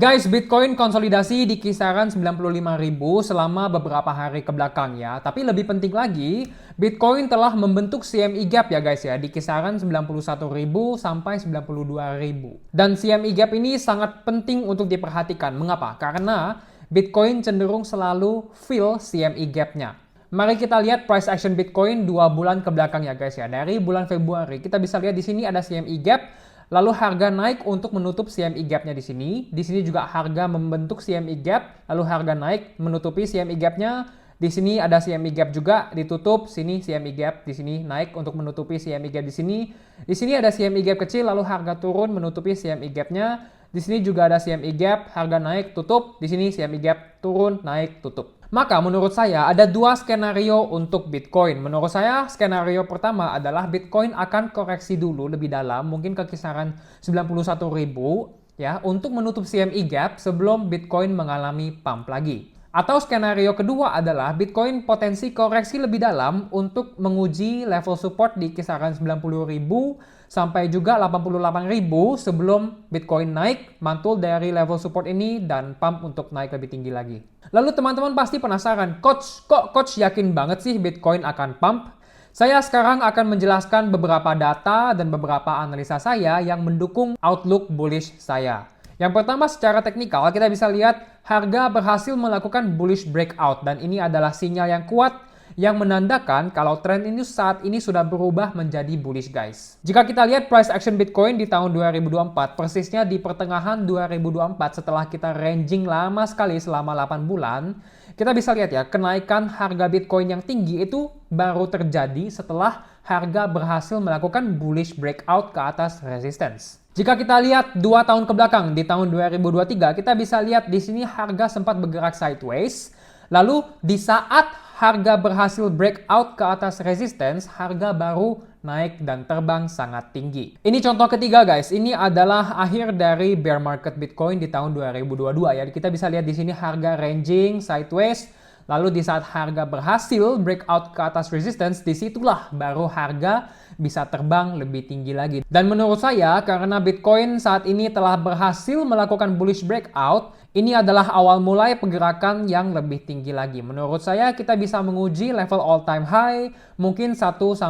Guys, Bitcoin konsolidasi di kisaran 95.000 selama beberapa hari ke belakang ya. Tapi lebih penting lagi, Bitcoin telah membentuk CME gap ya guys ya, di kisaran 91.000 sampai 92.000. Dan CME gap ini sangat penting untuk diperhatikan. Mengapa? Karena Bitcoin cenderung selalu fill CME gap-nya. Mari kita lihat price action Bitcoin 2 bulan ke belakang ya guys ya. Dari bulan Februari, kita bisa lihat di sini ada CME gap. Lalu harga naik untuk menutup CME gap-nya di sini. Di sini juga harga membentuk CME gap, lalu harga naik menutupi CME gap-nya. Di sini ada CME gap juga ditutup, sini CME gap, di sini naik untuk menutupi CME gap di sini. Di sini ada CME gap kecil lalu harga turun menutupi CME gap-nya. Di sini juga ada CME gap, harga naik tutup, di sini CME gap turun, naik tutup. Maka menurut saya ada dua skenario untuk Bitcoin. Menurut saya skenario pertama adalah Bitcoin akan koreksi dulu lebih dalam, mungkin ke kisaran 91.000 ya, untuk menutup CME gap sebelum Bitcoin mengalami pump lagi. Atau skenario kedua adalah Bitcoin potensi koreksi lebih dalam untuk menguji level support di kisaran 90.000 sampai juga 88.000 sebelum Bitcoin naik, mantul dari level support ini dan pump untuk naik lebih tinggi lagi. Lalu teman-teman pasti penasaran, Coach, kok Coach yakin banget sih Bitcoin akan pump? Saya sekarang akan menjelaskan beberapa data dan beberapa analisa saya yang mendukung outlook bullish saya. Yang pertama secara teknikal kita bisa lihat harga berhasil melakukan bullish breakout dan ini adalah sinyal yang kuat yang menandakan kalau tren ini saat ini sudah berubah menjadi bullish guys. Jika kita lihat price action Bitcoin di tahun 2024, persisnya di pertengahan 2024 setelah kita ranging lama sekali selama 8 bulan, kita bisa lihat ya, kenaikan harga Bitcoin yang tinggi itu baru terjadi setelah harga berhasil melakukan bullish breakout ke atas resistance. Jika kita lihat 2 tahun ke belakang di tahun 2023, kita bisa lihat di sini harga sempat bergerak sideways. Lalu di saat harga berhasil breakout ke atas resistance, harga baru naik dan terbang sangat tinggi. Ini contoh ketiga guys, ini adalah akhir dari bear market Bitcoin di tahun 2022 ya. Kita bisa lihat di sini harga ranging sideways, lalu di saat harga berhasil breakout ke atas resistance, disitulah baru harga bisa terbang lebih tinggi lagi. Dan menurut saya, karena Bitcoin saat ini telah berhasil melakukan bullish breakout, ini adalah awal mulai pergerakan yang lebih tinggi lagi. Menurut saya, kita bisa menguji level all time high mungkin 1-2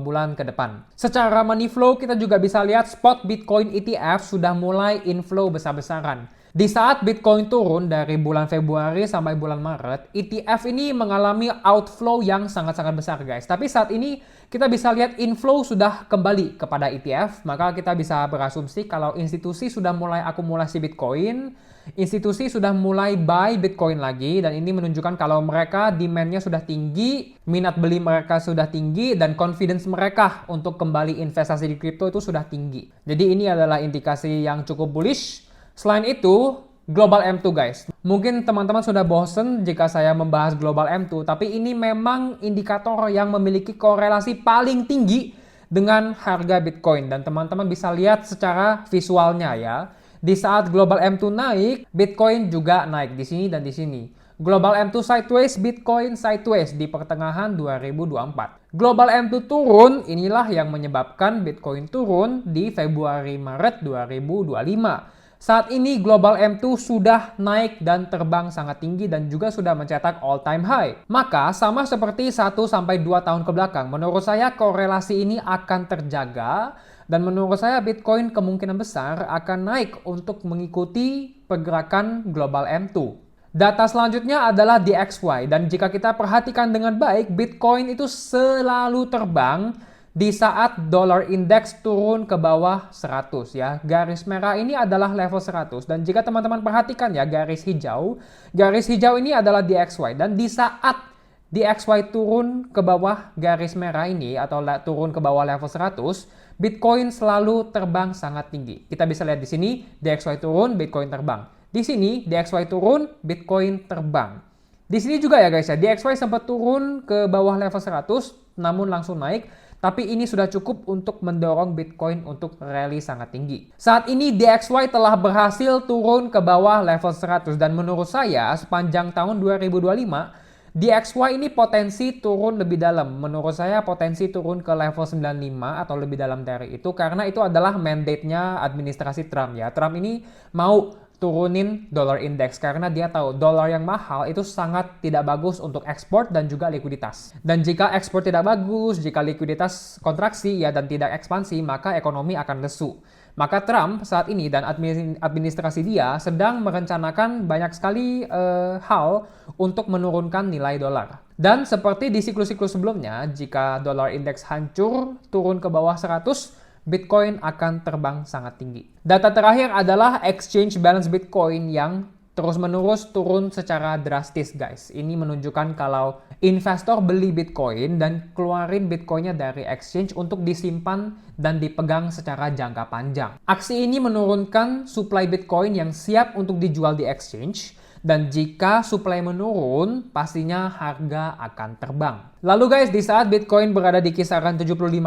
bulan ke depan. Secara money flow, kita juga bisa lihat spot Bitcoin ETF sudah mulai inflow besar-besaran. Di saat Bitcoin turun dari bulan Februari sampai bulan Maret, ETF ini mengalami outflow yang sangat-sangat besar guys. Tapi saat ini kita bisa lihat inflow sudah kembali kepada ETF, maka kita bisa berasumsi kalau institusi sudah mulai akumulasi Bitcoin, institusi sudah mulai buy Bitcoin lagi, dan ini menunjukkan kalau mereka demand-nya sudah tinggi, minat beli mereka sudah tinggi, dan confidence mereka untuk kembali investasi di kripto itu sudah tinggi. Jadi ini adalah indikasi yang cukup bullish. Selain itu, Global M2 guys. Mungkin teman-teman sudah bosen jika saya membahas Global M2, tapi ini memang indikator yang memiliki korelasi paling tinggi dengan harga Bitcoin. Dan teman-teman bisa lihat secara visualnya ya. Di saat Global M2 naik, Bitcoin juga naik di sini dan di sini. Global M2 sideways, Bitcoin sideways di pertengahan 2024. Global M2 turun, inilah yang menyebabkan Bitcoin turun di Februari-Maret 2025. Saat ini Global M2 sudah naik dan terbang sangat tinggi dan juga sudah mencetak all time high. Maka sama seperti 1-2 tahun ke belakang, menurut saya korelasi ini akan terjaga dan menurut saya Bitcoin kemungkinan besar akan naik untuk mengikuti pergerakan Global M2. Data selanjutnya adalah DXY dan jika kita perhatikan dengan baik, Bitcoin itu selalu terbang di saat dollar index turun ke bawah 100 ya. Garis merah ini adalah level 100 dan jika teman-teman perhatikan ya garis hijau ini adalah DXY dan di saat DXY turun ke bawah garis merah ini atau turun ke bawah level 100, Bitcoin selalu terbang sangat tinggi. Kita bisa lihat di sini DXY turun, Bitcoin terbang. Di sini DXY turun, Bitcoin terbang. Di sini juga ya guys ya, DXY sempat turun ke bawah level 100 namun langsung naik. Tapi ini sudah cukup untuk mendorong Bitcoin untuk rally sangat tinggi. Saat ini DXY telah berhasil turun ke bawah level 100 dan menurut saya sepanjang tahun 2025 DXY ini potensi turun lebih dalam. Menurut saya potensi turun ke level 95 atau lebih dalam dari itu karena itu adalah mandate-nya administrasi Trump ya. Trump ini mau turunin dollar index karena dia tahu dolar yang mahal itu sangat tidak bagus untuk ekspor dan juga likuiditas. Dan jika ekspor tidak bagus, jika likuiditas kontraksi ya dan tidak ekspansi, maka ekonomi akan lesu. Maka Trump saat ini dan administrasi dia sedang merencanakan banyak sekali hal untuk menurunkan nilai dolar. Dan seperti di siklus-siklus sebelumnya, jika dolar indeks hancur turun ke bawah 100, Bitcoin akan terbang sangat tinggi. Data terakhir adalah exchange balance Bitcoin yang terus-menerus turun secara drastis, guys. Ini menunjukkan kalau investor beli Bitcoin dan keluarin Bitcoinnya dari exchange untuk disimpan dan dipegang secara jangka panjang. Aksi ini menurunkan supply Bitcoin yang siap untuk dijual di exchange. Dan jika supply menurun, pastinya harga akan terbang. Lalu guys, di saat Bitcoin berada di kisaran 75.000,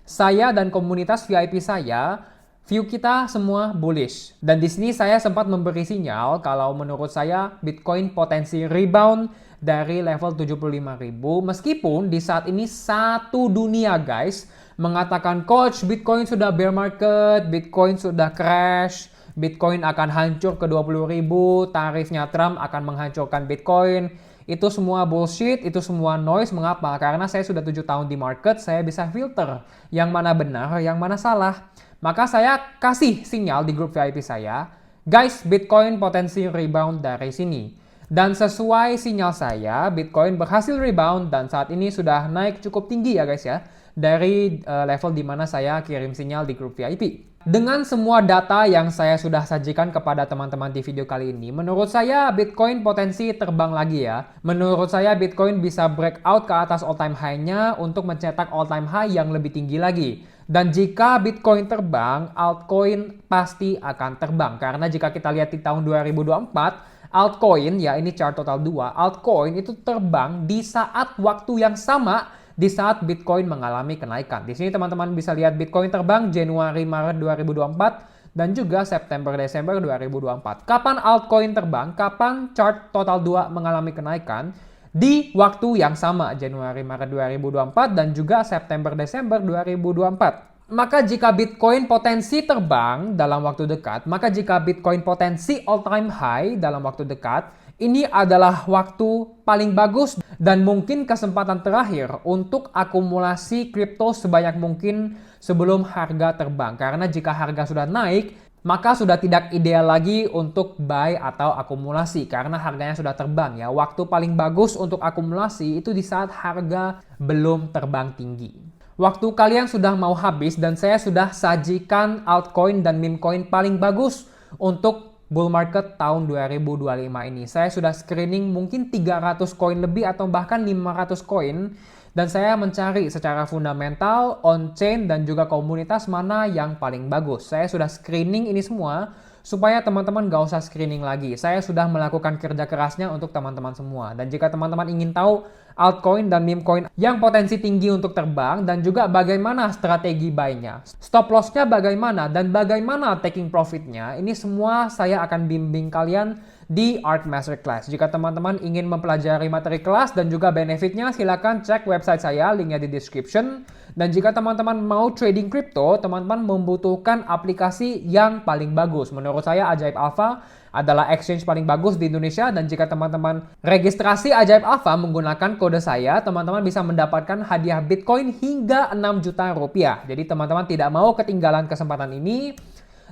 saya dan komunitas VIP saya, view kita semua bullish. Dan di sini saya sempat memberi sinyal kalau menurut saya Bitcoin potensi rebound dari level 75.000. Meskipun di saat ini satu dunia guys mengatakan, coach, Bitcoin sudah bear market, Bitcoin sudah crash, Bitcoin akan hancur ke 20.000, tarifnya Trump akan menghancurkan Bitcoin. Itu semua bullshit, itu semua noise. Mengapa? Karena saya sudah 7 tahun di market, saya bisa filter yang mana benar, yang mana salah. Maka saya kasih sinyal di grup VIP saya, guys, Bitcoin potensi rebound dari sini. Dan sesuai sinyal saya, Bitcoin berhasil rebound dan saat ini sudah naik cukup tinggi ya guys ya, dari level di mana saya kirim sinyal di grup VIP. Dengan semua data yang saya sudah sajikan kepada teman-teman di video kali ini, menurut saya Bitcoin potensi terbang lagi ya. Menurut saya Bitcoin bisa breakout ke atas all time high-nya untuk mencetak all time high yang lebih tinggi lagi. Dan jika Bitcoin terbang, altcoin pasti akan terbang. Karena jika kita lihat di tahun 2024, altcoin, ya ini chart total 2, altcoin itu terbang di saat waktu yang sama di saat Bitcoin mengalami kenaikan. Di sini teman-teman bisa lihat Bitcoin terbang Januari-Maret 2024 dan juga September-Desember 2024. Kapan altcoin terbang? Kapan chart total 2 mengalami kenaikan? Di waktu yang sama, Januari-Maret 2024 dan juga September-Desember 2024. Maka jika Bitcoin potensi terbang dalam waktu dekat, maka jika Bitcoin potensi all time high dalam waktu dekat, ini adalah waktu paling bagus dan mungkin kesempatan terakhir untuk akumulasi kripto sebanyak mungkin sebelum harga terbang. Karena jika harga sudah naik, maka sudah tidak ideal lagi untuk buy atau akumulasi karena harganya sudah terbang ya. Waktu paling bagus untuk akumulasi itu di saat harga belum terbang tinggi. Waktu kalian sudah mau habis dan saya sudah sajikan altcoin dan meme coin paling bagus untuk bull market tahun 2025 ini. Saya sudah screening mungkin 300 koin lebih atau bahkan 500 koin dan saya mencari secara fundamental, on-chain dan juga komunitas mana yang paling bagus. Saya sudah screening ini semua supaya teman-teman gak usah screening lagi. Saya sudah melakukan kerja kerasnya untuk teman-teman semua. Dan jika teman-teman ingin tahu altcoin dan meme coin yang potensi tinggi untuk terbang dan juga bagaimana strategi buy-nya, stop loss-nya bagaimana dan bagaimana taking profit-nya, ini semua saya akan bimbing kalian di Art Masterclass. Jika teman-teman ingin mempelajari materi kelas dan juga benefitnya, silakan cek website saya, linknya di description. Dan jika teman-teman mau trading crypto, teman-teman membutuhkan aplikasi yang paling bagus. Menurut saya Ajaib Alpha adalah exchange paling bagus di Indonesia dan jika teman-teman registrasi Ajaib Alpha menggunakan kode saya, teman-teman bisa mendapatkan hadiah Bitcoin hingga 6 juta rupiah. Jadi teman-teman tidak mau ketinggalan kesempatan ini.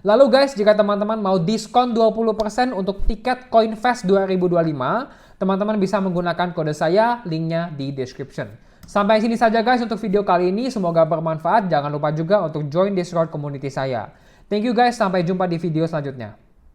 Lalu guys, jika teman-teman mau diskon 20% untuk tiket CoinFest 2025, teman-teman bisa menggunakan kode saya, linknya di description. Sampai sini saja guys untuk video kali ini, semoga bermanfaat. Jangan lupa juga untuk join Discord community saya. Thank you guys, sampai jumpa di video selanjutnya.